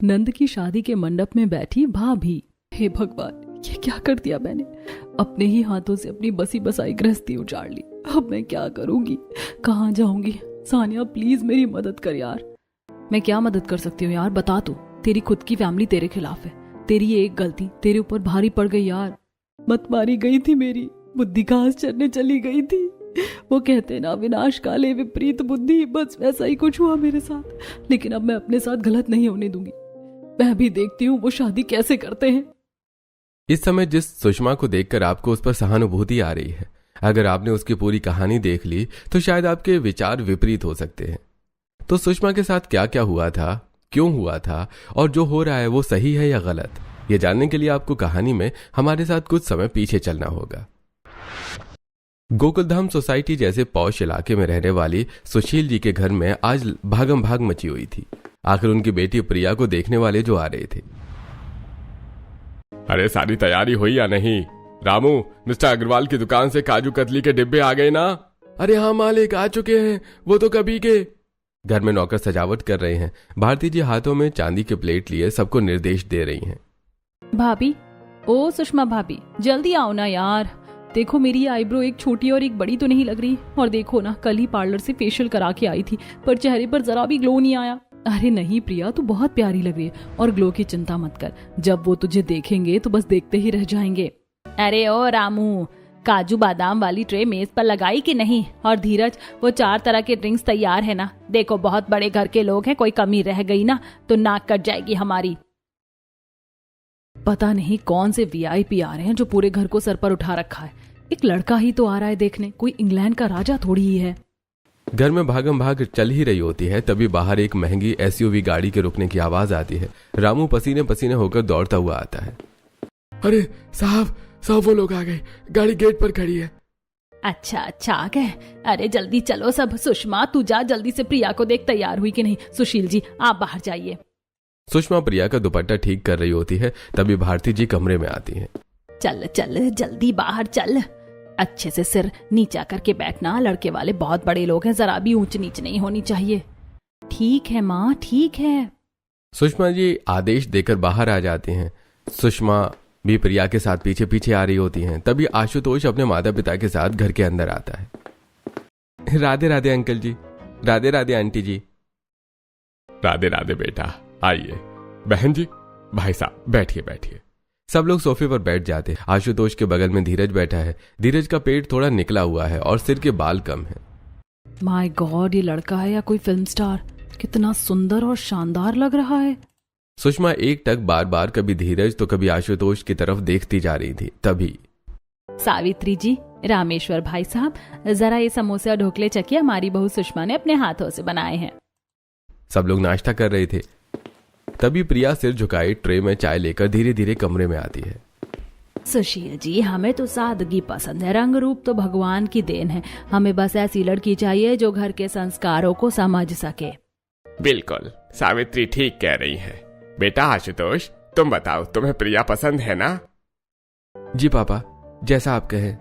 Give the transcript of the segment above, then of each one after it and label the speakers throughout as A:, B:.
A: नंद की शादी के मंडप में बैठी भाभी। हे भगवान, ये क्या कर दिया मैंने। अपने ही हाथों से अपनी बसी बसाई गृहस्थी उजाड़ ली। अब मैं क्या करूंगी, कहाँ जाऊंगी। सानिया प्लीज मेरी मदद कर यार। मैं क्या मदद कर सकती हूँ यार, बता तू। तेरी खुद की फैमिली तेरे खिलाफ है। तेरी ये एक गलती तेरे ऊपर भारी पड़ गई यार। मत मारी गई थी मेरी बुद्धि, घास चरने चली गई थी। वो कहते ना, विनाश काले विपरीत बुद्धि, बस वैसा ही कुछ हुआ मेरे साथ। लेकिन अब मैं अपने साथ गलत नहीं होने दूंगी। मैं भी देखती हूँ वो शादी कैसे करते हैं।
B: इस समय जिस सुषमा को देखकर आपको उस पर सहानुभूति आ रही है, अगर आपने उसकी पूरी कहानी देख ली तो शायद आपके विचार विपरीत हो सकते हैं। तो सुषमा के साथ क्या क्या हुआ था, क्यों हुआ था, और जो हो रहा है वो सही है या गलत, ये जानने के लिए आपको कहानी में हमारे साथ कुछ समय पीछे चलना होगा। गोकुलधाम सोसाइटी जैसे पौष इलाके में रहने वाली सुशील जी के घर में आज भागम भाग मची हुई थी। आखिर उनकी बेटी प्रिया को देखने वाले जो आ रहे थे।
C: अरे सारी तैयारी हुई या नहीं? रामू, मिस्टर अग्रवाल की दुकान से काजू कतली के डिब्बे आ गए ना?
B: अरे हाँ मालिक, आ चुके हैं, वो तो कभी के। घर में नौकर सजावट कर रहे हैं। भारती जी हाथों में चांदी के प्लेट लिए सबको निर्देश दे रही हैं।
A: भाभी, ओ सुषमा भाभी, जल्दी आओ ना यार। देखो मेरी आईब्रो एक छोटी और एक बड़ी तो नहीं लग रही। और देखो ना, कल ही पार्लर से फेशियल करा के आई थी, पर चेहरे पर जरा भी ग्लो नहीं आया। अरे नहीं प्रिया, तू बहुत प्यारी लग रही है, और ग्लो की चिंता मत कर। जब वो तुझे देखेंगे तो बस देखते ही रह जाएंगे। अरे ओ रामू, काजू बादाम वाली ट्रे मेज पर लगाई कि नहीं? और धीरज, वो 4 तरह के ड्रिंक्स तैयार है ना? देखो बहुत बड़े घर के लोग हैं, कोई कमी रह गई ना तो नाक कट जाएगी हमारी। पता नहीं कौन से वीआईपी आ रहे हैं जो पूरे घर को सर पर उठा रखा है। एक लड़का ही तो आ रहा है देखने, कोई इंग्लैंड का राजा थोड़ी ही है।
B: घर में भागम भाग चल ही रही होती है, तभी बाहर एक महंगी एसयूवी गाड़ी के रुकने की आवाज आती है। रामू पसीने पसीने होकर दौड़ता हुआ आता है।
C: अरे साहब, वो लोग आ गए, गाड़ी गेट पर खड़ी है।
A: अच्छा आ गए। अरे जल्दी चलो सब। सुषमा तू जा जल्दी से, प्रिया को देख तैयार हुई कि नहीं। सुशील जी आप बाहर जाइए।
B: सुषमा प्रिया का दुपट्टा ठीक कर रही होती है, तभी भारती जी कमरे में आती हैं।
A: चल जल्दी बाहर चल। अच्छे से सिर नीचा करके बैठना, लड़के वाले बहुत बड़े लोग हैं, जरा भी ऊंच नीच नहीं होनी चाहिए। ठीक है माँ, ठीक है।
B: सुषमा जी आदेश देकर बाहर आ जाती हैं। सुषमा भी प्रिया के साथ पीछे पीछे आ रही होती हैं। तभी आशुतोष अपने माता पिता के साथ घर के अंदर आता है। राधे राधे अंकल जी, राधे राधे आंटी जी।
C: राधे राधे बेटा, आइए। बहन जी, भाई साहब बैठिए।
B: सब लोग सोफे पर बैठ जाते हैं। आशुतोष के बगल में धीरज बैठा है। धीरज का पेट थोड़ा निकला हुआ है और सिर के बाल कम है।
A: माय गॉड, ये लड़का है या कोई फिल्म स्टार? कितना सुंदर और शानदार लग रहा है।
B: सुषमा एक टक बार बार कभी धीरज तो कभी आशुतोष की तरफ देखती जा रही थी। तभी
A: सावित्री जी, रामेश्वर भाई साहब, जरा ये समोसे और ढोकले चखिए, हमारी बहू सुषमा ने अपने हाथों से बनाए हैं।
B: सब लोग नाश्ता कर रहे थे। तभी प्रिया सिर झुकाए ट्रे में चाय लेकर धीरे धीरे कमरे में आती है।
A: सुशील जी, हमें तो सादगी पसंद है, रंग रूप तो भगवान की देन है। हमें बस ऐसी लड़की चाहिए जो घर के संस्कारों को समझ सके।
C: बिल्कुल, सावित्री ठीक कह रही है। बेटा आशुतोष, तुम बताओ, तुम्हें प्रिया पसंद है ना?
B: जी पापा, जैसा आप कहें।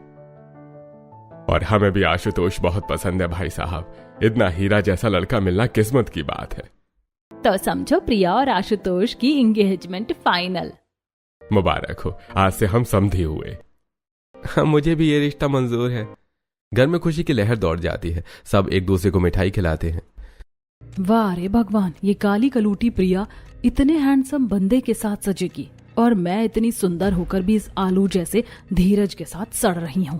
C: और हमें भी आशुतोष बहुत पसंद है भाई साहब। इतना हीरा जैसा लड़का मिलना किस्मत की बात है।
A: तो समझो प्रिया और आशुतोष की एंगेजमेंट फाइनल।
C: मुबारक हो, आज से हम समझे हुए।
B: हाँ, मुझे भी ये रिश्ता मंजूर है। घर में खुशी की लहर दौड़ जाती है। सब एक दूसरे को मिठाई खिलाते हैं।
A: वाह रे भगवान, ये काली कलूटी प्रिया इतने हैंडसम बंदे के साथ सजेगी, और मैं इतनी सुंदर होकर भी इस आलू जैसे धीरज के साथ सड़ रही हूँ।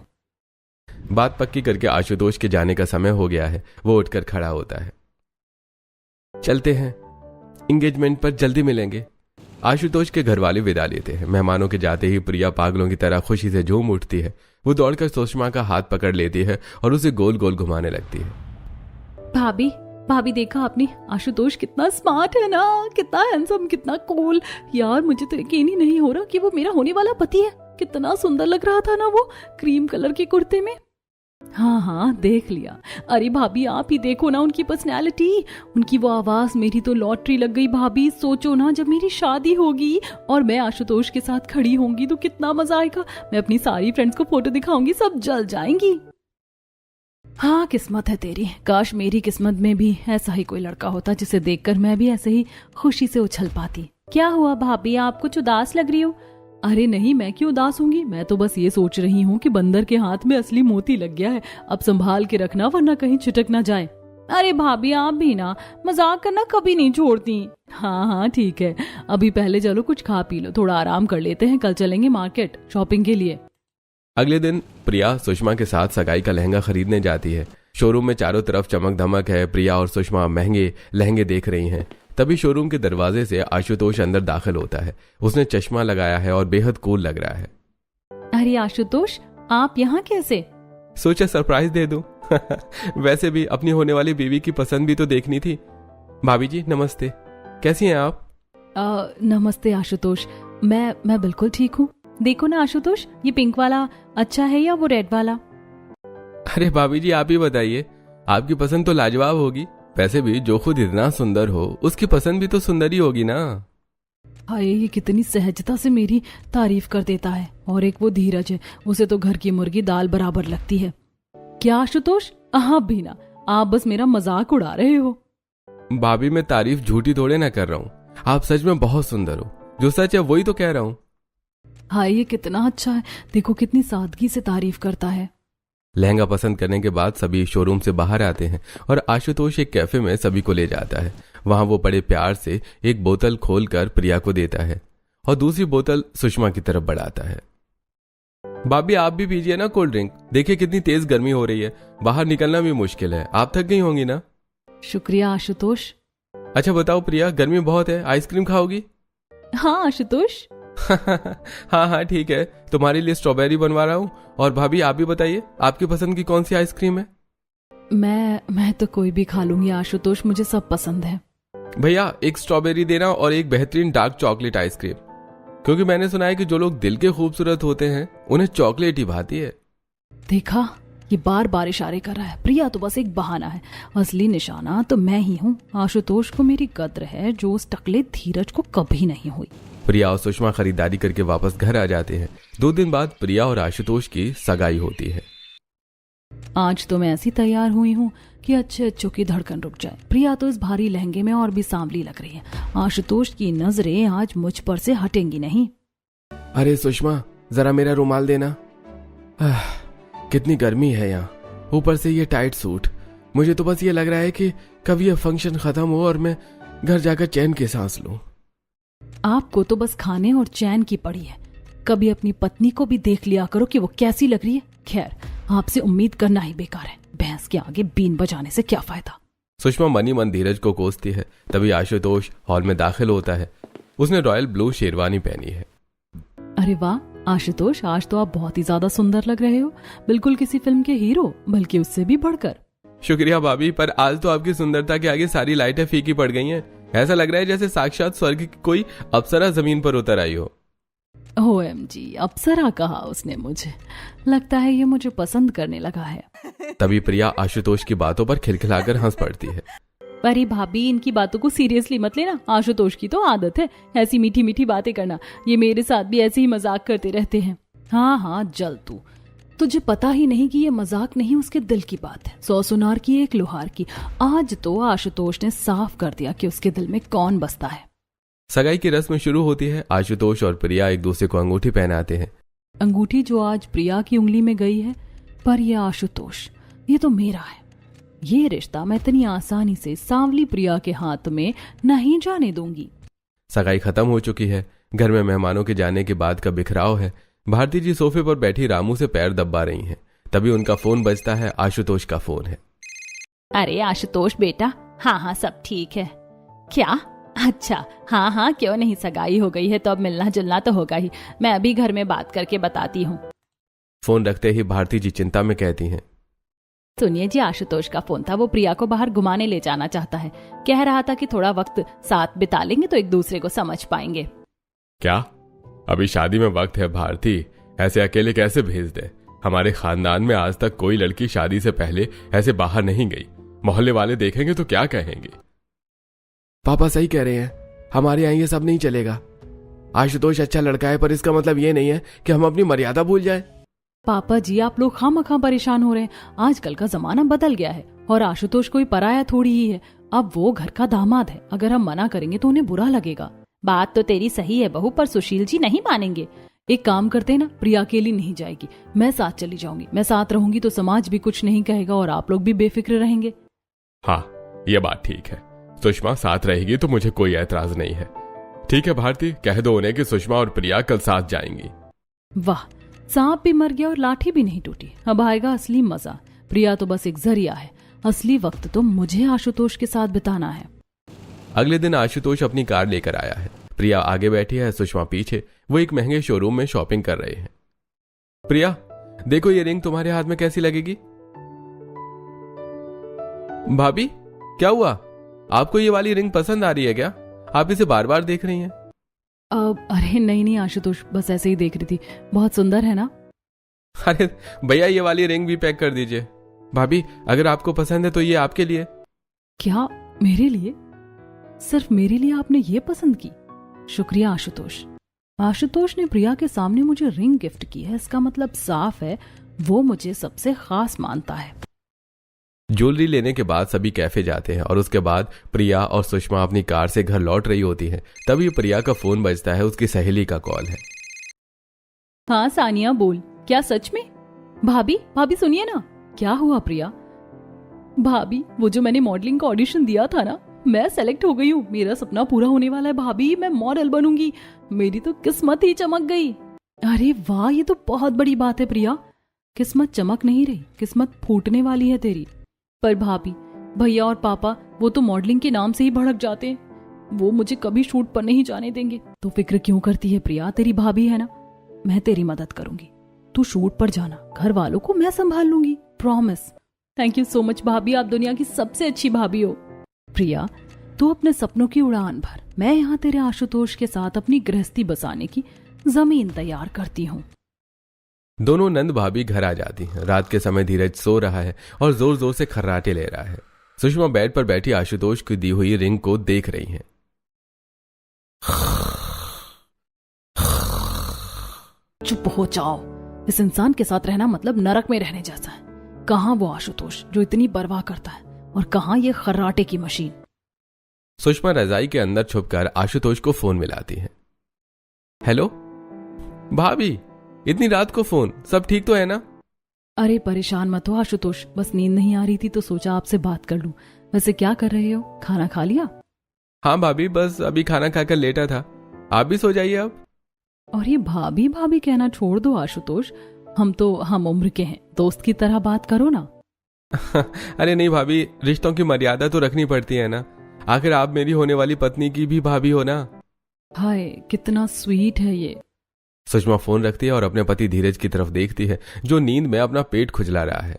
B: बात पक्की करके आशुतोष के जाने का समय हो गया है। वो उठकर खड़ा होता है। चलते हैं, एंगेजमेंट पर जल्दी मिलेंगे। आशुतोष के घर वाले विदा लेते हैं। मेहमानों के जाते ही प्रिया पागलों की तरह खुशी से झूम उठती है। वो दौड़कर सुषमा का हाथ पकड़ लेती है और उसे गोल गोल घुमाने लगती है।
A: भाभी देखा आपने, आशुतोष कितना स्मार्ट है ना, कितना हैंडसम, कितना कूल। यार मुझे तो यकीन ही नहीं हो रहा कि वो मेरा होने वाला पति है। कितना सुंदर लग रहा था ना वो क्रीम कलर के कुर्ते में। हाँ देख लिया। अरे भाभी आप ही देखो ना उनकी पर्सनैलिटी, उनकी वो आवाज, मेरी तो लॉटरी लग गई भाभी। सोचो ना, जब मेरी शादी होगी और मैं आशुतोष के साथ खड़ी होंगी तो कितना मजा आएगा। मैं अपनी सारी फ्रेंड्स को फोटो दिखाऊंगी, सब जल जाएंगी। हाँ, किस्मत है तेरी। काश मेरी किस्मत में भी ऐसा ही कोई लड़का होता जिसे देखकर मैं भी ऐसे ही खुशी से उछल पाती। क्या हुआ भाभी, आप कुछ उदास लग रही हो? अरे नहीं, मैं क्यों उदास होंगी। मैं तो बस ये सोच रही हूँ कि बंदर के हाथ में असली मोती लग गया है। अब संभाल के रखना वरना कहीं छिटक ना जाए। अरे भाभी, आप भी ना मजाक करना कभी नहीं छोड़ती। हाँ हाँ ठीक है, अभी पहले चलो कुछ खा पी लो, थोड़ा आराम कर लेते हैं, कल चलेंगे मार्केट शॉपिंग के लिए।
B: अगले दिन प्रिया सुषमा के साथ सगाई का लहंगा खरीदने जाती है। शोरूम में चारों तरफ चमक धमक है। प्रिया और सुषमा महंगे लहंगे देख रही हैं। तभी शोरूम के दरवाजे से आशुतोष अंदर दाखिल होता है। उसने चश्मा लगाया है और बेहद कूल लग रहा है।
A: अरे आशुतोष, आप यहाँ कैसे?
B: सोचा सरप्राइज दे दूं। वैसे भी अपनी होने वाली बीवी की पसंद भी तो देखनी थी। भाभी जी नमस्ते, कैसी हैं आप?
A: नमस्ते आशुतोष, मैं बिल्कुल ठीक हूँ। देखो ना आशुतोष, ये पिंक वाला अच्छा है या वो रेड वाला?
B: अरे भाभी जी आप ही बताइए, आपकी पसंद तो लाजवाब होगी। वैसे भी जो खुद इतना सुंदर हो उसकी पसंद भी तो सुंदर ही होगी ना।
A: हाय, ये कितनी सहजता से मेरी तारीफ कर देता है। और एक वो धीरज है, उसे तो घर की मुर्गी दाल बराबर लगती है। क्या आशुतोष, आप भी ना, आप बस मेरा मजाक उड़ा रहे हो।
B: भाभी मैं तारीफ झूठी थोड़े ना कर रहा हूँ, आप सच में बहुत सुंदर हो। जो सच है वही तो कह रहा हूँ।
A: हाय, ये कितना अच्छा है, देखो कितनी सादगी से तारीफ करता है।
B: लहंगा पसंद करने के बाद सभी शोरूम से बाहर आते हैं और आशुतोष एक कैफे में सभी को ले जाता है। वहां वो बड़े प्यार से एक बोतल खोलकर प्रिया को देता है और दूसरी बोतल सुषमा की तरफ बढ़ाता है। भाभी आप भी पीजिए ना कोल्ड ड्रिंक, देखिए कितनी तेज गर्मी हो रही है, बाहर निकलना भी मुश्किल है। आप थक गई होंगी ना।
A: शुक्रिया आशुतोष।
B: अच्छा बताओ प्रिया, गर्मी बहुत है, आइसक्रीम खाओगी?
A: हाँ आशुतोष।
B: हाँ हाँ ठीक है, तुम्हारे लिए स्ट्रॉबेरी बनवा रहा हूँ। और भाभी आप भी बताइए, आपकी पसंद की कौन सी आइसक्रीम है?
A: मैं तो कोई भी खा लूंगी आशुतोष, मुझे सब पसंद है।
B: भैया एक स्ट्रॉबेरी देना और एक बेहतरीन डार्क चॉकलेट आइसक्रीम, क्योंकि मैंने सुना है कि जो लोग दिल के खूबसूरत होते हैं उन्हें चॉकलेट ही भाती है।
A: देखा, ये बार बार इशारे कर रहा है। प्रिया तो बस एक बहाना है, असली निशाना तो मैं ही हूँ। आशुतोष को मेरी कद्र है जो उस टकले धीरज को कभी नहीं हुई।
B: प्रिया और सुषमा खरीदारी करके वापस घर आ जाते हैं। 2 दिन बाद प्रिया और आशुतोष की सगाई होती है।
A: आज तो मैं ऐसी तैयार हुई हूँ कि अच्छे अच्छों की धड़कन रुक जाए। प्रिया तो इस भारी लहंगे में और भी सांवली लग रही है। आशुतोष की नजरें आज मुझ पर से हटेंगी नहीं।
B: अरे सुषमा जरा मेरा रुमाल देना। कितनी गर्मी है यहाँ, ऊपर से ये टाइट सूट। मुझे तो बस ये लग रहा है कि कब ये फंक्शन खत्म हो और मैं घर जाकर चैन की सांस लूं।
A: आपको तो बस खाने और चैन की पड़ी है। कभी अपनी पत्नी को भी देख लिया करो कि वो कैसी लग रही है। खैर, आपसे उम्मीद करना ही बेकार है। भैंस के आगे बीन बजाने से क्या फायदा।
B: सुषमा मनी मन धीरज को कोसती है। तभी आशुतोष हॉल में दाखिल होता है। उसने रॉयल ब्लू शेरवानी पहनी है।
A: अरे वाह आशुतोष, आज तो आप बहुत ही ज्यादा सुंदर लग रहे हो, बिल्कुल किसी फिल्म के हीरो, बल्कि उससे भी बढ़कर।
B: शुक्रिया भाभी, पर आज तो आपकी सुंदरता के आगे सारी लाइटें फीकी पड़ गई हैं। ऐसा लग रहा है जैसे साक्षात स्वर्ग की कोई अप्सरा जमीन पर उतर आई हो।
A: OMG, अप्सरा कहा उसने मुझे। लगता है ये मुझे पसंद करने लगा है।
B: तभी प्रिया आशुतोष की बातों पर खिलखिलाकर हंस पड़ती है।
A: अरे भाभी, इनकी बातों को सीरियसली मत लेना। आशुतोष की तो आदत है ऐसी मीठी मीठी बातें करना। ये मेरे साथ भी ऐसे ही मजाक करते रहते हैं। हाँ हाँ जल तू, तुझे पता ही नहीं कि ये मजाक नहीं, उसके दिल की बात है। 100 सुनार की एक लोहार की। आज तो आशुतोष ने साफ कर दिया कि उसके दिल में कौन बसता है।
B: सगाई की रस्म शुरू होती है। आशुतोष और प्रिया एक दूसरे को अंगूठी पहनाते हैं।
A: अंगूठी जो आज प्रिया की उंगली में गई है, पर यह आशुतोष, ये तो मेरा है। ये रिश्ता मैं इतनी आसानी से सांवली प्रिया के हाथ में नहीं जाने दूंगी।
B: सगाई खत्म हो चुकी है। घर में मेहमानों के जाने के बाद का बिखराव है। भारती जी सोफे पर बैठी रामू से पैर दबा रही हैं। तभी उनका फोन बजता है। आशुतोष का फोन है।
A: अरे आशुतोष बेटा, हाँ हाँ सब ठीक है। क्या? अच्छा हाँ हाँ, क्यों नहीं, सगाई हो गई है तो अब मिलना जुलना तो होगा ही। मैं अभी घर में बात करके बताती हूँ।
B: फोन रखते ही भारती जी चिंता में कहती हैं,
A: सुनिए जी, आशुतोष का फोन था। वो प्रिया को बाहर घुमाने ले जाना चाहता है। कह रहा था कि थोड़ा वक्त साथ बिता लेंगे तो एक दूसरे को समझ पाएंगे।
C: क्या अभी शादी में वक्त है भारती? ऐसे अकेले कैसे भेज दे? हमारे खानदान में आज तक कोई लड़की शादी से पहले ऐसे बाहर नहीं गई। मोहल्ले वाले देखेंगे तो क्या कहेंगे?
B: पापा सही कह रहे हैं, हमारे यहाँ ये सब नहीं चलेगा। आशुतोष अच्छा लड़का है, पर इसका मतलब ये नहीं है कि हम अपनी मर्यादा भूल जाए।
A: पापा जी, आप लोग खामखा परेशान हो रहे हैं। आजकल का जमाना बदल गया है और आशुतोष कोई पराया थोड़ी ही है। अब वो घर का दामाद है, अगर हम मना करेंगे तो उन्हें बुरा लगेगा। बात तो तेरी सही है बहू, पर सुशील जी नहीं मानेंगे। एक काम करते हैं ना, प्रिया अकेली नहीं जाएगी, मैं साथ चली जाऊंगी। मैं साथ रहूंगी तो समाज भी कुछ नहीं कहेगा और आप लोग भी बेफिक्र रहेंगे।
C: हाँ, ये बात ठीक है। सुषमा साथ रहेगी तो मुझे कोई ऐतराज नहीं है। ठीक है भारती, कह दो उन्हें कि सुषमा और प्रिया कल साथ जाएंगी।
A: वाह, सांप भी मर गया और लाठी भी नहीं टूटी। अब आएगा असली मजा। प्रिया तो बस एक जरिया है, असली वक्त तो मुझे आशुतोष के साथ बिताना है।
B: अगले दिन आशुतोष अपनी कार लेकर आया है। प्रिया आगे बैठी है, सुषमा पीछे। वो एक महंगे शोरूम में शॉपिंग कर रहे हैं। प्रिया, देखो ये रिंग तुम्हारे हाथ में कैसी लगेगी? भाभी, क्या हुआ? आपको ये वाली रिंग पसंद आ रही है क्या? आप इसे बार बार देख रही हैं।
A: अरे नहीं आशुतोष, बस ऐसे ही देख रही थी। बहुत सुंदर है ना?
B: अरे भैया, ये वाली रिंग भी पैक कर दीजिए। भाभी, अगर आपको पसंद है तो ये आपके लिए।
A: क्या मेरे लिए? सिर्फ मेरे लिए आपने ये पसंद की? शुक्रिया आशुतोष। आशुतोष ने प्रिया के सामने मुझे रिंग गिफ्ट की है, इसका मतलब साफ है वो मुझे सबसे खास मानता है।
B: ज्वेलरी लेने के बाद सभी कैफे जाते हैं और उसके बाद प्रिया और सुषमा अपनी कार से घर लौट रही होती है। तभी प्रिया का फोन बजता है, उसकी सहेली का कॉल है।
A: हाँ सानिया बोल, क्या सच में? भाभी सुनिए ना। क्या हुआ प्रिया? भाभी, वो जो मैंने मॉडलिंग का ऑडिशन दिया था ना, मैं सेलेक्ट हो गई हूँ। मेरा सपना पूरा होने वाला है भाभी, मैं मॉडल बनूंगी। मेरी तो किस्मत ही चमक गई। अरे वाह, ये तो बहुत बड़ी बात है प्रिया। किस्मत चमक नहीं रही, किस्मत फूटने वाली है तेरी। पर भाभी, भैया और पापा वो तो मॉडलिंग के नाम से ही भड़क जाते हैं। वो मुझे कभी शूट पर नहीं जाने देंगे। तो फिक्र क्यों करती है प्रिया, तेरी भाभी है ना, मैं तेरी मदद करूंगी। तू शूट पर जाना, घर वालों को मैं संभाल लूंगी, promise. Thank you so much भाभी, आप दुनिया की सबसे अच्छी भाभी हो। प्रिया, तू अपने सपनों की उड़ान भर। मैं यहाँ तेरे आशुतोष के साथ अपनी गृहस्थी बसाने की जमीन तैयार करती हूँ।
B: दोनों नंद भाभी घर आ जाती हैं। रात के समय धीरज सो रहा है और जोर जोर से खर्राटे ले रहा है। सुषमा बेड पर बैठी आशुतोष की दी हुई रिंग को देख रही है।
A: चुप हो जाओ, इस इंसान के साथ रहना मतलब नरक में रहने जैसा है। कहाँ वो आशुतोष जो इतनी परवाह करता है, और कहाँ ये खर्राटे की मशीन।
B: सुषमा रजाई के अंदर छुपकर आशुतोष को फोन मिलाती है। हेलो भाभी, इतनी रात को फोन, सब ठीक तो है ना?
A: अरे परेशान मत हो आशुतोष, बस नींद नहीं आ रही थी तो सोचा आपसे बात कर लूं। वैसे क्या कर रहे हो, खाना खा लिया?
B: हाँ भाभी, बस अभी खाना खाकर लेटा था। आप भी सो जाइए अब।
A: और ये भाभी भाभी कहना छोड़ दो आशुतोष, हम उम्र के हैं, दोस्त की तरह बात करो ना।
B: अरे नहीं भाभी, रिश्तों की मर्यादा तो रखनी पड़ती है ना। आखिर आप मेरी होने वाली पत्नी की भी भाभी हो ना।
A: हाय, कितना स्वीट है ये।
B: सुषमा फोन रखती है और अपने पति धीरज की तरफ देखती है, जो नींद में अपना पेट खुजला रहा है।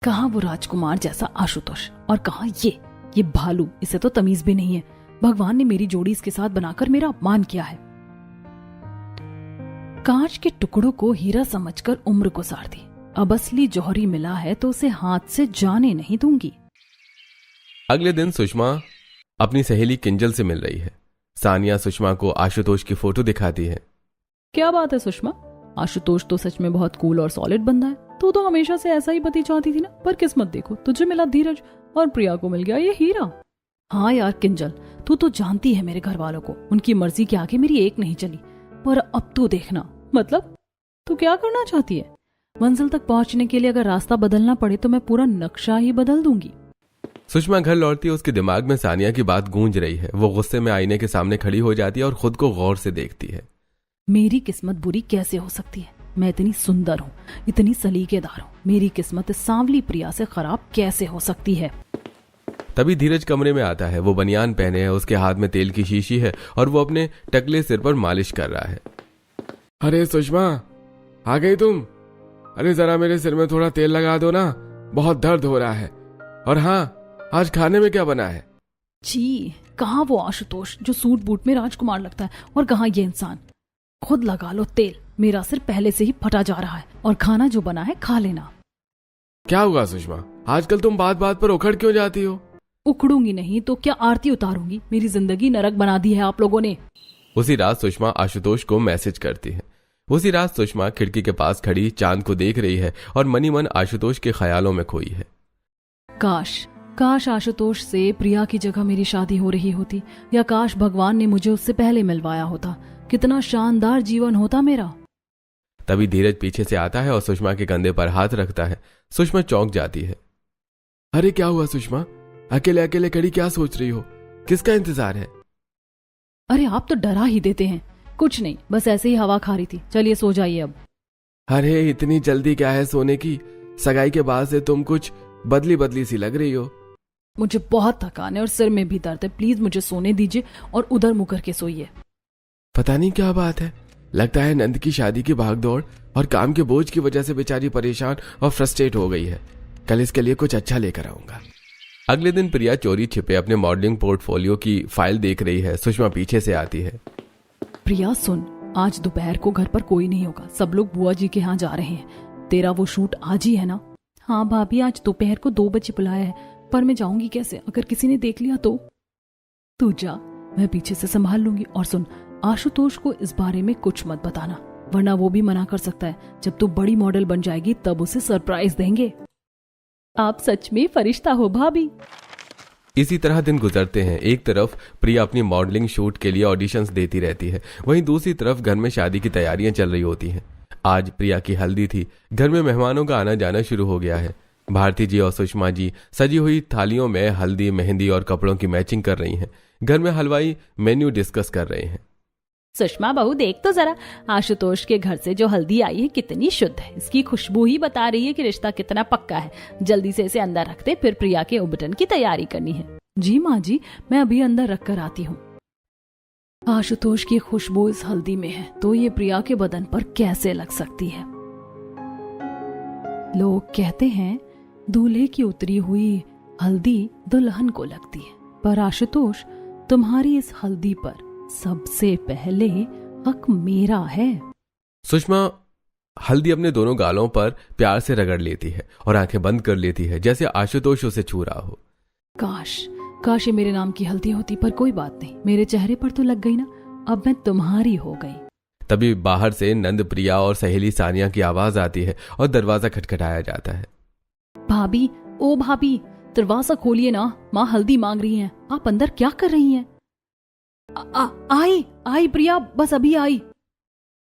A: कहाँ वो राजकुमार जैसा आशुतोष, और कहाँ ये भालू, इसे तो तमीज भी नहीं है। भगवान ने मेरी जोड़ी इसके साथ बनाकर मेरा अपमान किया है। कांच के टुकड़ों को हीरा समझकर उम्र गुजार दी। अब असली जौहरी मिला है तो उसे हाथ से जाने नहीं दूंगी।
B: अगले दिन सुषमा अपनी सहेली किंजल से मिल रही है। सानिया सुषमा को आशुतोष की फोटो दिखाती है।
A: क्या बात है सुषमा, आशुतोष तो सच में बहुत कूल और सॉलिड बंदा है। तू तो हमेशा से ऐसा ही पति चाहती थी ना, पर किस्मत देखो, तुझे मिला धीरज और प्रिया को मिल गया ये हीरा। हाँ यार किंजल, तू तो जानती है मेरे घर वालों को, उनकी मर्जी के आगे मेरी एक नहीं चली। पर अब तू देखना, मतलब तू क्या करना चाहती है? मंजिल तक पहुंचने के लिए अगर रास्ता बदलना पड़े तो मैं पूरा नक्शा ही बदल दूंगी।
B: सुषमा घर लौटती है, उसके दिमाग में सानिया की बात गूंज रही है। वो गुस्से में आईने के सामने खड़ी हो जाती है और खुद को गौर से देखती है।
A: मेरी किस्मत बुरी कैसे हो सकती है? मैं इतनी सुंदर हूँ, इतनी सलीकेदार हूँ, मेरी किस्मत इस सांवली प्रिया से खराब कैसे हो सकती है?
B: तभी धीरज कमरे में आता है। वो बनियान पहने है, उसके हाथ में तेल की शीशी है और वो अपने टकले सिर पर मालिश कर रहा है।
C: अरे सुषमा, आ गई तुम? अरे जरा मेरे सिर में थोड़ा तेल लगा दो ना, बहुत दर्द हो रहा है। और हाँ, आज खाने में क्या बना है?
A: जी, कहाँ वो आशुतोष जो सूट बूट में राजकुमार लगता है, और कहाँ ये इंसान। खुद लगा लो तेल, मेरा सिर पहले से ही फटा जा रहा है, और खाना जो बना है खा लेना।
C: क्या हुआ सुषमा, आजकल तुम बात बात पर उखड़ क्यों जाती हो?
A: उखड़ूंगी नहीं तो क्या आरती उतारूंगी? मेरी जिंदगी नरक बना दी है आप लोगों ने।
B: उसी रात सुषमा आशुतोष को मैसेज करती है। उसी रात सुषमा खिड़की के पास खड़ी चांद को देख रही है और मनी मन आशुतोष के ख्यालों में खोई है।
A: काश आशुतोष से प्रिया की जगह मेरी शादी हो रही होती, या काश भगवान ने मुझे उससे पहले मिलवाया होता। कितना शानदार जीवन होता मेरा।
B: तभी धीरज पीछे से आता है और सुषमा के कंधे पर हाथ रखता है। सुषमा चौंक जाती है। अरे क्या हुआ सुषमा, अकेले अकेले खड़ी क्या सोच रही हो? किसका इंतजार है?
A: अरे आप तो डरा ही देते हैं। कुछ नहीं, बस ऐसे ही हवा खा रही थी। चलिए सो जाइए अब।
B: अरे इतनी जल्दी क्या है सोने की? सगाई के बाद से तुम कुछ बदली बदली सी लग रही हो।
A: मुझे बहुत थकान है और सिर में भी दर्द है। प्लीज मुझे सोने दीजिए और उधर मुंह करके सोइए।
B: पता नहीं क्या बात है, लगता है नंद की शादी की भागदौड़ और काम के बोझ की वजह से बेचारी परेशान और फ्रस्ट्रेट हो गई है। कल इसके लिए कुछ अच्छा लेकर आऊंगा। अगले दिन प्रिया चोरी छिपे अपने मॉडलिंग पोर्टफोलियो की फाइल देख रही है। सुषमा पीछे से आती है।
A: प्रिया सुन, आज दोपहर को घर पर कोई नहीं होगा। सब लोग बुआ जी के यहाँ जा रहे हैं। तेरा वो शूट आज ही है ना? हाँ भाभी, आज दोपहर को 2 बजे बुलाया है, पर मैं जाऊंगी कैसे? अगर किसी ने देख लिया तो? तू जा, मैं पीछे से संभाल लूंगी। और सुन, आशुतोष को इस बारे में कुछ मत बताना, वरना वो भी मना कर सकता है। जब तू बड़ी मॉडल बन जाएगी तब उसे सरप्राइज देंगे। आप सच में फरिश्ता हो भाभी।
B: इसी तरह दिन गुजरते हैं। एक तरफ प्रिया अपनी मॉडलिंग शूट के लिए ऑडिशंस देती रहती है, वहीं दूसरी तरफ घर में शादी की तैयारियां चल रही होती हैं। आज प्रिया की हल्दी थी। घर में मेहमानों का आना जाना शुरू हो गया है। भारती जी और सुषमा जी सजी हुई थालियों में हल्दी, मेहंदी और कपड़ों की मैचिंग कर रही हैं। घर में हलवाई मेन्यू डिस्कस कर रहे हैं।
A: सुषमा बहू, देख तो जरा, आशुतोष के घर से जो हल्दी आई है कितनी शुद्ध है। इसकी खुशबू ही बता रही है कि रिश्ता कितना पक्का है। जल्दी से इसे अंदर रखते, फिर प्रिया के उबटन की तैयारी करनी है। जी माँ जी, मैं अभी अंदर रख कर आती हूँ। आशुतोष की खुशबू इस हल्दी में है तो ये प्रिया के बदन पर कैसे लग सकती है? लोग कहते हैं दूल्हे की उतरी हुई हल्दी दुल्हन को लगती है, पर आशुतोष, तुम्हारी इस हल्दी पर सबसे पहले हक मेरा है।
B: सुषमा हल्दी अपने दोनों गालों पर प्यार से रगड़ लेती है और आंखें बंद कर लेती है, जैसे आशुतोष उसे छू रहा हो।
A: काश ये मेरे नाम की हल्दी होती, पर कोई बात नहीं, मेरे चेहरे पर तो लग गई ना। अब मैं तुम्हारी हो गई।
B: तभी बाहर से नंद, प्रिया और सहेली सानिया की आवाज आती है और दरवाजा खटखटाया जाता है।
A: भाभी, ओ भाभी, दरवाजा खोलिए ना, माँ हल्दी मांग रही हैं। आप अंदर क्या कर रही हैं? आई प्रिया, बस अभी आई।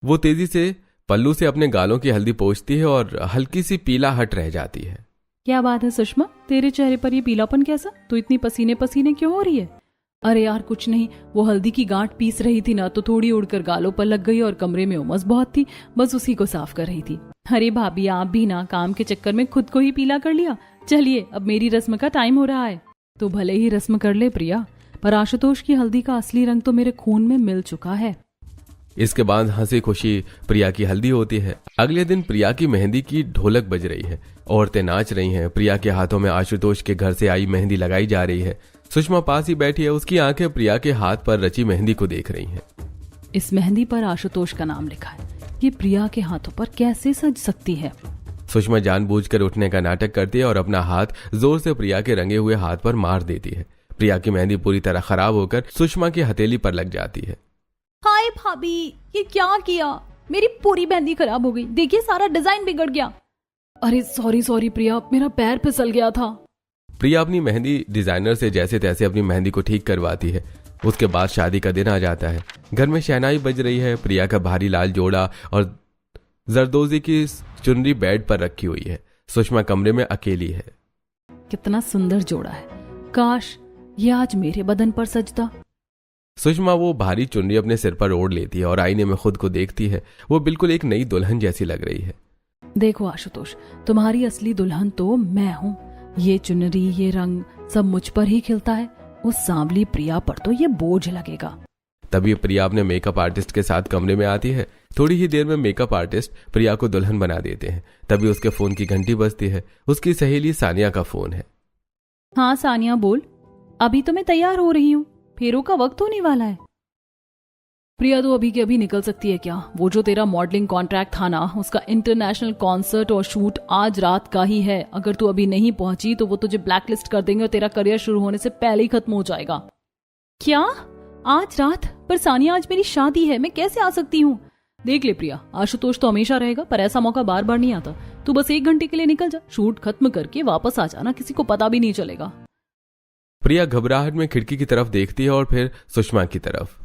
B: वो तेजी से पल्लू से अपने गालों की हल्दी पोंछती है और हल्की सी पीला हट रह जाती है।
A: क्या बात है सुषमा, तेरे चेहरे पर ये पीलापन कैसा? तू इतनी पसीने पसीने क्यों हो रही है? अरे यार कुछ नहीं, वो हल्दी की गांठ पीस रही थी ना, तो थोड़ी उड़कर गालों पर लग गई और कमरे में उमस बहुत थी, बस उसी को साफ कर रही थी। अरे भाभी, आप भी ना काम के चक्कर में खुद को ही पीला कर लिया। चलिए, अब मेरी रस्म का टाइम हो रहा है। तो भले ही रस्म कर ले प्रिया, पर आशुतोष की हल्दी का असली रंग तो मेरे खून में मिल चुका है।
B: इसके बाद हंसी खुशी प्रिया की हल्दी होती है। अगले दिन प्रिया की मेहंदी की ढोलक बज रही है, औरतें नाच रही हैं। प्रिया के हाथों में आशुतोष के घर से आई मेहंदी लगाई जा रही है। सुषमा पास ही बैठी है, उसकी आंखें प्रिया के हाथ पर रची मेहंदी को देख रही हैं।
A: इस मेहंदी पर आशुतोष का नाम लिखा है, ये प्रिया के हाथों पर कैसे सज सकती है?
B: सुषमा जानबूझकर उठने का नाटक करती है और अपना हाथ जोर से प्रिया के रंगे हुए हाथ पर मार देती है। प्रिया की मेहंदी पूरी तरह खराब होकर सुषमा की हथेली पर लग जाती है।
A: हाय भाभी, ये क्या किया? मेरी पूरी मेहंदी खराब हो गई। देखिए, सारा डिजाइन बिगड़ गया। अरे सॉरी प्रिया, मेरा पैर फिसल गया था।
B: प्रिया अपनी मेहंदी डिजाइनर से जैसे तैसे अपनी मेहंदी को ठीक करवाती है। उसके बाद शादी का दिन आ जाता है। घर में शहनाई बज रही है। प्रिया का भारी लाल जोड़ा और जरदोजी की चुनरी बेड पर रखी हुई है। सुषमा कमरे में अकेली है।
A: कितना सुंदर जोड़ा है, काश ये आज मेरे बदन पर सजता।
B: सुषमा वो भारी चुनरी अपने सिर पर ओढ़ लेती है और आईने में खुद को देखती है। वो बिल्कुल एक नई दुल्हन जैसी लग रही है।
A: देखो आशुतोष, तुम्हारी असली दुल्हन तो मैं हूँ। ये चुनरी, ये रंग सब मुझ पर ही खिलता है। उस सांवली प्रिया पर तो ये बोझ लगेगा।
B: तभी प्रिया अपने मेकअप आर्टिस्ट के साथ कमरे में आती है। थोड़ी ही देर में मेकअप आर्टिस्ट प्रिया को दुल्हन बना देते हैं। तभी उसके फोन की घंटी बजती है। उसकी सहेली सानिया का फोन है।
A: हाँ सानिया बोल, अभी तो मैं तैयार हो रही हूँ, फेरों का वक्त होने वाला है। प्रिया तो अभी के अभी निकल सकती है क्या? वो जो तेरा मॉडलिंग कॉन्ट्रैक्ट था ना, उसका इंटरनेशनल कॉन्सर्ट और शूट आज रात का ही है। अगर तू अभी नहीं पहुंची तो वो तुझे ब्लैकलिस्ट कर देंगे और तेरा करियर शुरू होने से पहले ही खत्म हो जाएगा। क्या? आज रात? पर सानिया, आज मेरी शादी है, मैं कैसे आ सकती हूँ? देख ले प्रिया, आशुतोष तो हमेशा रहेगा, पर ऐसा मौका बार बार नहीं आता। तू बस 1 घंटे के लिए निकल जा, शूट खत्म करके वापस आ जाना, किसी को पता भी नहीं चलेगा।
B: प्रिया घबराहट में खिड़की की तरफ देखती है और फिर सुषमा की तरफ।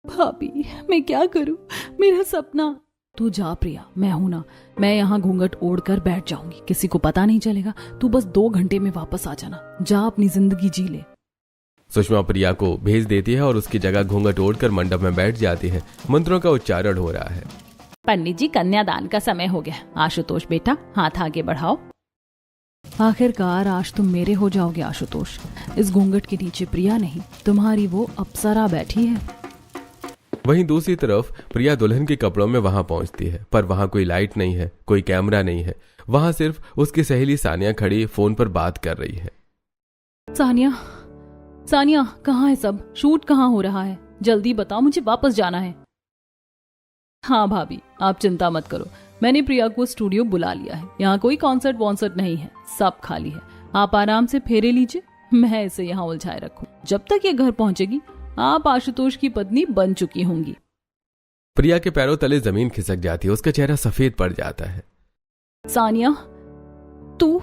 A: भाभी मैं क्या करूं, मेरा सपना। तू जा प्रिया, मैं हूं ना, मैं यहाँ घूंघट ओढ़कर बैठ जाऊंगी, किसी को पता नहीं चलेगा। तू बस 2 घंटे में वापस आ जाना, जा अपनी जिंदगी जी ले।
B: सुषमा प्रिया को भेज देती है और उसकी जगह घूंघट ओढ़कर मंडप में बैठ जाती है। मंत्रों का उच्चारण हो रहा है।
A: पंडित जी, कन्यादान का समय हो गया। आशुतोष बेटा, हाथ आगे बढ़ाओ। आखिरकार आज तुम मेरे हो जाओगे आशुतोष। इस घूंघट के नीचे प्रिया नहीं, तुम्हारी वो अप्सरा बैठी है।
B: वहीं दूसरी तरफ प्रिया दुल्हन के कपड़ों में वहां पहुंचती है, पर वहां कोई लाइट नहीं है, कोई कैमरा नहीं है। वहां सिर्फ उसकी सहेली सानिया खड़ी फोन पर बात कर रही है।
A: सानिया, सानिया कहाँ है सब? शूट कहाँ हो रहा है? जल्दी बताओ, मुझे वापस जाना है। हाँ भाभी, आप चिंता मत करो, मैंने प्रिया को स्टूडियो बुला लिया है। यहाँ कोई कॉन्सर्ट वॉन्सर्ट नहीं है, सब खाली है। आप आराम से फेरे लीजिए, मैं इसे यहाँ उलझाए रखूं। जब तक ये घर पहुंचेगी आप आशुतोष की पत्नी बन चुकी होंगी।
B: प्रिया के पैरों तले जमीन खिसक जाती है, उसका चेहरा सफेद पड़ जाता है।
A: सानिया, तू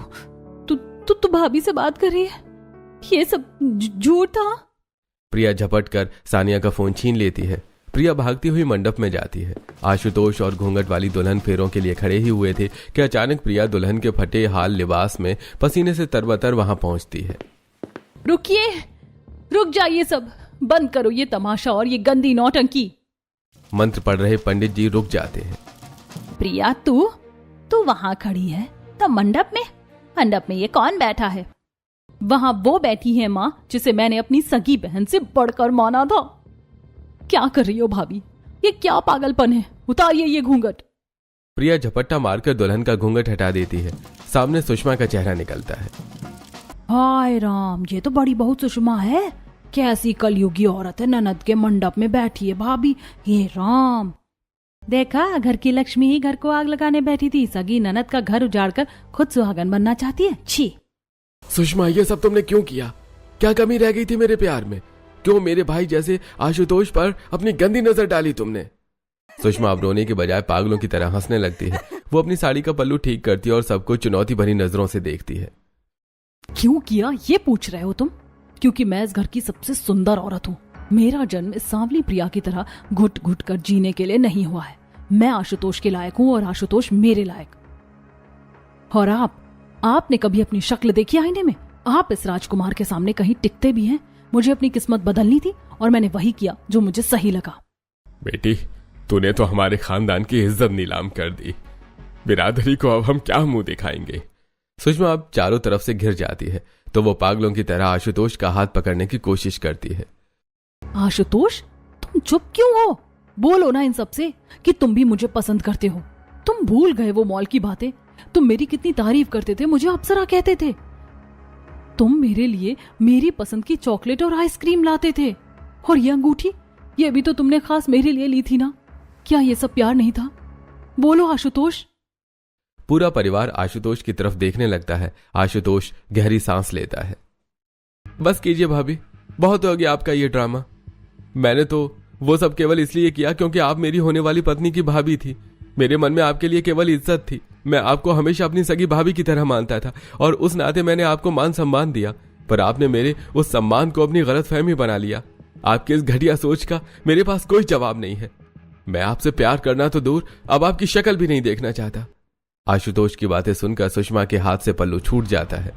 A: तू तू तू भाभी से बात कर रही है? ये सब झूठ था।
B: प्रिया झपट कर सानिया का फोन छीन लेती है। प्रिया भागती हुई मंडप में जाती है। आशुतोष और घूंघट वाली दुल्हन फेरों के लिए खड़े ही हुए थे कि अचानक प्रिया दुल्हन के फटे हाल लिबास में पसीने से तरबतर वहां पहुंचती है।
A: रुकिए, रुक जाइए सब, बंद करो ये तमाशा और ये गंदी नौटंकी।
B: मंत्र पढ़ रहे पंडित जी रुक जाते हैं।
A: प्रिया, तू वहां खड़ी है तो मंडप में ये कौन बैठा है? वहां वो बैठी है माँ, जिसे मैंने अपनी सगी बहन से बढ़कर माना था। क्या कर रही हो भाभी? ये क्या पागलपन है? उतारिए ये घूंघट।
B: प्रिया झपट्टा मारकर दुल्हन का घूंघट हटा देती है। सामने सुषमा का चेहरा निकलता है।
A: हाय राम, ये तो बड़ी बहुत सुषमा है। कैसी कलयुगी औरत है, ननद के मंडप में बैठी है भाभी। ये राम, देखा, घर की लक्ष्मी ही घर को आग लगाने बैठी थी। सगी ननद का घर उजाड़कर खुद सुहागन बनना चाहती है। छी
B: सुषमा, ये सब तुमने क्यों किया? क्या कमी रह गई थी मेरे प्यार में? क्यों मेरे भाई जैसे आशुतोष पर अपनी गंदी नजर डाली तुमने? सुषमा अब रोने के बजाय पागलों की तरह हंसने लगती है। वो अपनी साड़ी का पल्लू ठीक करती है और सबको चुनौती भरी नजरों से देखती है।
A: क्यों किया ये पूछ रहे हो तुम? क्योंकि मैं इस घर की सबसे सुंदर औरत हूँ। मेरा जन्म इस सांवली प्रिया की तरह घुट घुट कर जीने के लिए नहीं हुआ है। मैं आशुतोष के लायक हूँ और आशुतोष मेरे लायक। और आपने कभी अपनी शक्ल देखी आईने में? आप इस राजकुमार के सामने कहीं टिकते भी हैं? मुझे अपनी किस्मत बदलनी थी और मैंने वही किया जो मुझे सही लगा।
C: बेटी, तूने तो हमारे खानदान की इज्जत नीलाम कर दी। बिरादरी को अब हम क्या मुंह दिखाएंगे?
B: सुषमा अब चारों तरफ से घिर जाती है तो वो पागलों की तरह आशुतोष का हाथ पकड़ने की कोशिश करती है।
A: आशुतोष, तुम चुप क्यों हो? बोलो ना इन सबसे कि तुम भी मुझे पसंद करते हो। तुम भूल गए वो मॉल की बातें? तुम मेरी कितनी तारीफ करते थे, मुझे अप्सरा कहते थे। तुम मेरे लिए मेरी पसंद की चॉकलेट और आइसक्रीम लाते थे। और ये अंगूठी, ये भी तो तुमने खास मेरे लिए ली थी ना? क्या ये सब प्यार नहीं था? बोलो आशुतोष।
B: पूरा परिवार आशुतोष की तरफ देखने लगता है। आशुतोष गहरी सांस लेता है। बस कीजिए भाभी, बहुत हो गया आपका ये ड्रामा। मैंने तो वो सब केवल इसलिए किया क्योंकि आप मेरी होने वाली पत्नी की भाभी थी। मेरे मन में आपके लिए केवल इज्जत थी। मैं आपको हमेशा अपनी सगी भाभी की तरह मानता था और उस नाते मैंने आपको मान सम्मान दिया, पर आपने मेरे उस सम्मान को अपनी गलतफहमी बना लिया। आपकी इस घटिया सोच का मेरे पास कोई जवाब नहीं है। मैं आपसे प्यार करना तो दूर, अब आपकी शक्ल भी नहीं देखना चाहता। आशुतोष की बातें सुनकर सुषमा के हाथ से पल्लू छूट जाता है।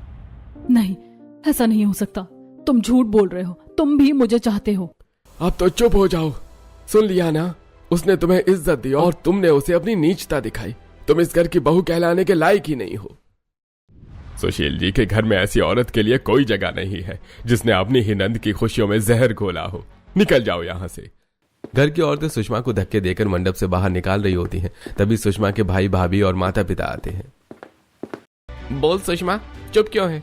A: नहीं, ऐसा नहीं हो सकता। तुम झूठ बोल रहे हो। तुम भी मुझे चाहते हो।
C: अब तो चुप हो जाओ। सुन लिया ना, उसने तुम्हें इज्जत दी और तुमने उसे अपनी नीचता दिखाई। तुम इस घर की बहू कहलाने के लायक ही नहीं हो। सुशील जी के घर में ऐसी औरत के लिए कोई जगह नहीं है जिसने अपनी ही नंद की खुशियों में जहर घोला हो। निकल जाओ यहाँ से।
B: घर की औरतें सुषमा को धक्के देकर मंडप से बाहर निकाल रही होती हैं। तभी सुषमा के भाई भाभी और माता पिता आते हैं। बोल सुषमा, चुप क्यों है?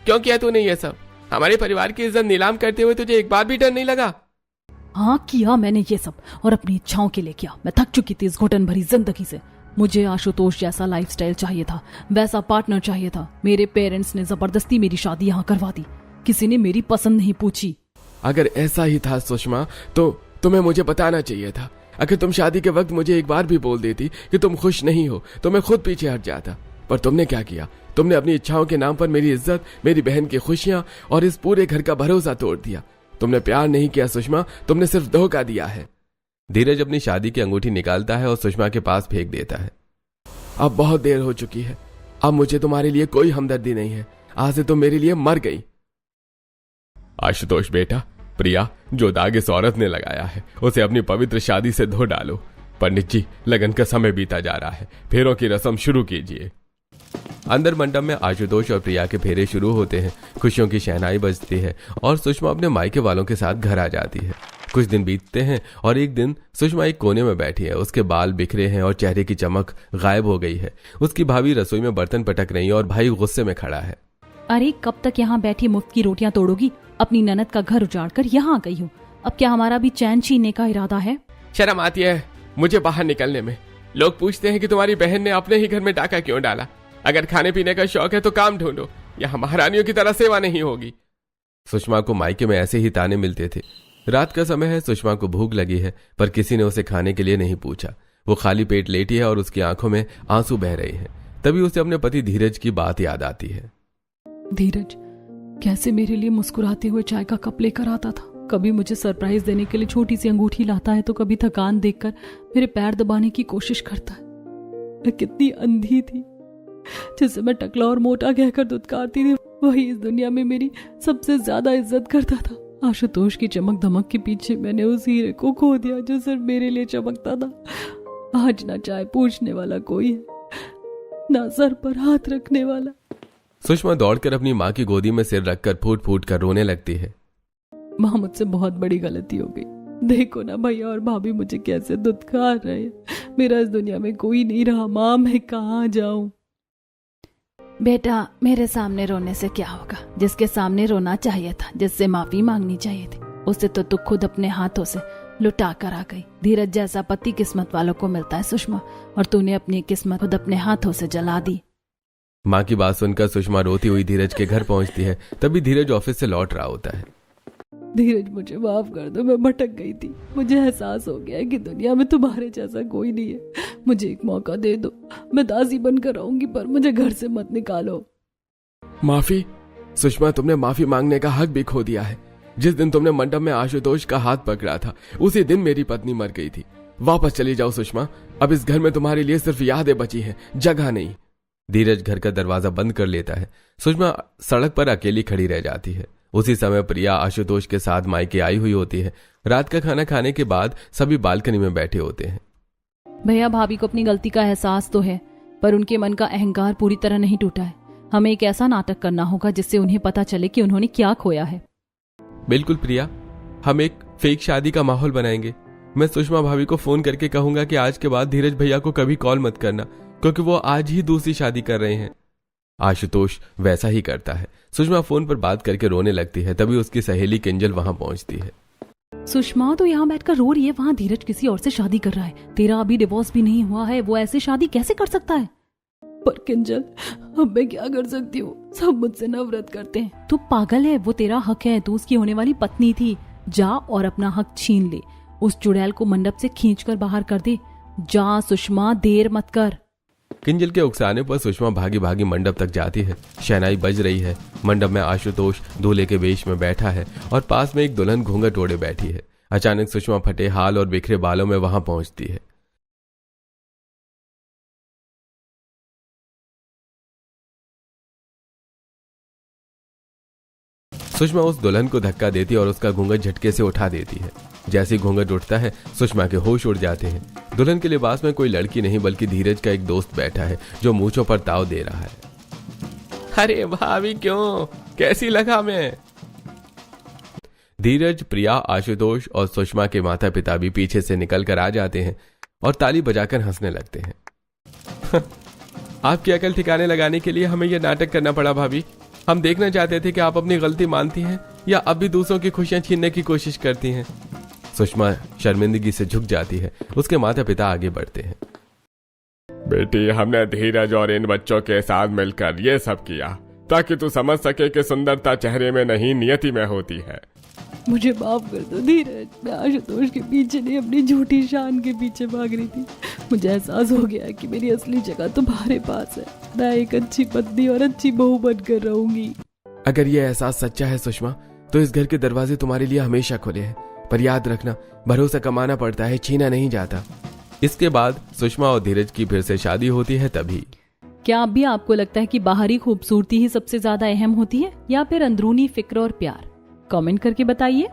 B: क्यों किया तूने ये सब? हमारे परिवार की इज्जत नीलाम करते हुए तुझे एक बार भी डर नहीं लगा?
A: हाँ, किया मैंने ये सब, और अपनी इच्छाओं के लिए किया। मैं थक चुकी थी इस घुटन भरी जिंदगी से। मुझे आशुतोष जैसा लाइफस्टाइल चाहिए था, वैसा पार्टनर चाहिए था। मेरे पेरेंट्स ने जबरदस्ती मेरी शादी यहाँ करवा दी। किसी ने मेरी पसंद नहीं पूछी।
C: अगर ऐसा ही था सुषमा, तो तुम्हें मुझे बताना चाहिए था।
B: अगर तुम शादी के वक्त मुझे एक बार भी बोल देती कि तुम खुश नहीं हो तो मैं खुद पीछे हट जाता, पर तुमने क्या किया? तुमने अपनी इच्छाओं के नाम पर मेरी इज्जत, मेरी बहन की खुशियां और इस पूरे घर का भरोसा तोड़ दिया। तुमने प्यार नहीं किया सुषमा, तुमने सिर्फ धोखा दिया है।
C: धीरज अपनी शादी की अंगूठी निकालता है और सुषमा के पास फेंक देता है।
B: अब बहुत देर हो चुकी है, अब मुझे तुम्हारे लिए कोई हमदर्दी नहीं है, आज से तुम मेरे लिए मर गई।
C: आशुतोष बेटा, प्रिया जो दाग इस औरत ने लगाया है उसे अपनी पवित्र शादी से धो डालो। पंडित जी, लगन का समय बीता जा रहा है, फेरों की रस्म शुरू कीजिए।
B: अंदर मंडप में आशुतोष और प्रिया के फेरे शुरू होते हैं। खुशियों की शहनाई बजती है और सुषमा अपने मायके वालों के साथ घर आ जाती है। कुछ दिन बीतते हैं और एक दिन सुषमा एक कोने में बैठी है। उसके बाल बिखरे हैं और चेहरे की चमक गायब हो गई है। उसकी भाभी रसोई में बर्तन पटक रही है और भाई गुस्से में खड़ा है।
A: अरे कब तक यहाँ बैठी मुफ्त की रोटियां तोड़ोगी? अपनी ननद का घर उजाड़ कर यहाँ आ गई हूँ, अब क्या हमारा भी चैन छीनने का इरादा है?
B: शर्म आती है मुझे बाहर निकलने में। लोग पूछते हैं कि तुम्हारी बहन ने अपने ही घर में डाका क्यों डाला। अगर खाने पीने का शौक है तो काम ढूंढो, यहाँ महारानियों की तरह सेवा नहीं होगी।
C: सुषमा को मायके में ऐसे ही ताने मिलते थे। रात का समय है, सुषमा को भूख लगी है, पर किसी ने उसे खाने के लिए नहीं पूछा। वो खाली पेट लेटी है और उसकी आंखों में आंसू बह रहे हैं। तभी उसे अपने पति धीरज की बात याद आती है।
A: धीरज कैसे मेरे लिए मुस्कुराते हुए चाय का कप लेकर आता था, कभी मुझे सरप्राइज देने के लिए छोटी सी अंगूठी लाता है तो कभी थकान देखकर मेरे पैर दबाने की कोशिश करता है। मैं कितनी अंधी थी, जिसे मैं टकला और मोटा कहकर दुत्कारती थी, वही इस दुनिया में मेरी सबसे ज्यादा इज्जत करता था। आशुतोष की चमक धमक के पीछे मैंने उस हीरे को खो दिया जो सिर्फ मेरे लिए चमकता था। आज ना चाय पूछने वाला कोई है, ना सर पर हाथ रखने वाला।
C: सुषमा दौड़कर अपनी माँ की गोदी में सिर रखकर फूट फूट कर रोने लगती है।
A: माँ, मुझसे बहुत बड़ी गलती हो गई। देखो ना भैया और भाभी मुझे कैसे दुत्कार रहे हैं। मेरा इस दुनिया में कोई नहीं रहा। माँ, मैं कहाँ जाऊं?
D: बेटा, मेरे सामने रोने से क्या होगा? जिसके सामने रोना चाहिए था, जिससे माफी मांगनी चाहिए थी, उसे तो तू खुद अपने हाथों से लुटा कर आ गई। धीरज जैसा पति किस्मत वालों को मिलता है सुषमा, और तूने अपनी किस्मत खुद अपने हाथों से जला दी।
C: माँ की बात सुनकर सुषमा रोती हुई धीरज के घर पहुंचती है। तभी धीरज ऑफिस से लौट रहा होता है।
A: धीरज, मुझे माफ कर दो, मैं भटक गई थी। मुझे एहसास हो गया है कि दुनिया में तुम्हारे जैसा कोई नहीं है। मुझे एक मौका दे दो, मैं दासी बनकर रहूंगी, पर मुझे घर से मत निकालो।
B: माफी? सुषमा, तुमने माफी मांगने का हक भी खो दिया है। जिस दिन तुमने मंडप में आशुतोष का हाथ पकड़ा था, उसी दिन मेरी पत्नी मर गई थी। वापस चली जाओ सुषमा, अब इस घर में तुम्हारे लिए सिर्फ यादें बची हैं, जगह नहीं।
C: धीरज घर का दरवाजा बंद कर लेता है। सुषमा सड़क पर अकेली खड़ी रह जाती है। उसी समय प्रिया आशुतोष के साथ मायके आई हुई होती है। रात का खाना खाने के बाद सभी बालकनी में बैठे होते हैं।
A: भैया भाभी को अपनी गलती का एहसास तो है, पर उनके मन का अहंकार पूरी तरह नहीं टूटा है। हमें एक ऐसा नाटक करना होगा जिससे उन्हें पता चले कि उन्होंने क्या खोया है।
C: बिल्कुल प्रिया, हम एक फेक शादी का माहौल बनाएंगे। मैं सुषमा भाभी को फोन करके कहूंगा कि आज के बाद धीरज भैया को कभी कॉल मत करना, क्योंकि वो आज ही दूसरी शादी कर रहे हैं। आशुतोष वैसा ही करता है। सुषमा फोन पर बात करके रोने लगती है। तभी उसकी सहेली किंजल वहां पहुंचती है।
A: सुषमा तो यहाँ बैठकर रो रही है, वहाँ धीरज किसी और से शादी कर रहा है। तेरा अभी डिवोर्स भी नहीं हुआ है, वो ऐसे शादी कैसे कर सकता है? पर किंजल, अब मैं क्या कर सकती हूँ? सब मुझसे नफरत करते हैं। तू पागल है, वो तेरा हक है। तू उसकी होने वाली पत्नी थी। जा और अपना हक छीन ले। उस चुड़ैल को मंडप से खींचकर बाहर कर दे। जा सुषमा, देर मत कर।
C: किंजल के उकसाने पर सुषमा भागी भागी मंडप तक जाती है। शहनाई बज रही है। मंडप में आशुतोष दूल्हे के वेश में बैठा है और पास में एक दुल्हन घूंघट ओढ़े बैठी है। अचानक सुषमा फटे हाल और बिखरे बालों में वहां पहुंचती है। सुषमा उस दुल्हन को धक्का देती और उसका घूंघट झटके से उठा देती है। जैसे घूंघट उठता है, सुषमा के होश उड़ जाते हैं। दुल्हन के लिबास में कोई लड़की नहीं बल्कि धीरज का एक दोस्त बैठा है जो मूंछों पर ताव दे रहा है।
B: अरे भाभी, क्यों? कैसी लगा मैं?
C: धीरज, प्रिया, आशुतोष और सुषमा के माता पिता भी पीछे से निकल कर आ जाते हैं और ताली बजाकर हंसने लगते हैं।
B: आपकी अकल ठिकाने लगाने के लिए हमें यह नाटक करना पड़ा भाभी। हम देखना चाहते थे कि आप अपनी गलती मानती हैं या अब भी दूसरों की खुशियां छीनने की कोशिश करती हैं।
C: सुषमा शर्मिंदगी से झुक जाती है। उसके माता पिता आगे बढ़ते हैं।
E: बेटी, हमने धीरज और इन बच्चों के साथ मिलकर ये सब किया ताकि तू समझ सके कि सुंदरता चेहरे में नहीं, नियति में होती है।
A: मुझे माफ कर दो धीरज, मैं आशुतोष के पीछे नहीं अपनी झूठी शान के पीछे भाग रही थी। मुझे एहसास हो गया है कि मेरी असली जगह तुम्हारे पास है। मैं एक अच्छी पत्नी और अच्छी बहू बनकर रहूंगी।
B: अगर ये एहसास सच्चा है सुषमा, तो इस घर के दरवाजे तुम्हारे लिए हमेशा खुले हैं। पर याद रखना, भरोसा कमाना पड़ता है, छीना नहीं जाता। इसके बाद सुषमा और धीरज की फिर से शादी होती है। तभी
D: क्या अब भी आपको लगता है कि बाहरी खूबसूरती ही सबसे ज्यादा अहम होती है, या फिर अंदरूनी फिक्र और प्यार? कमेंट करके बताइए।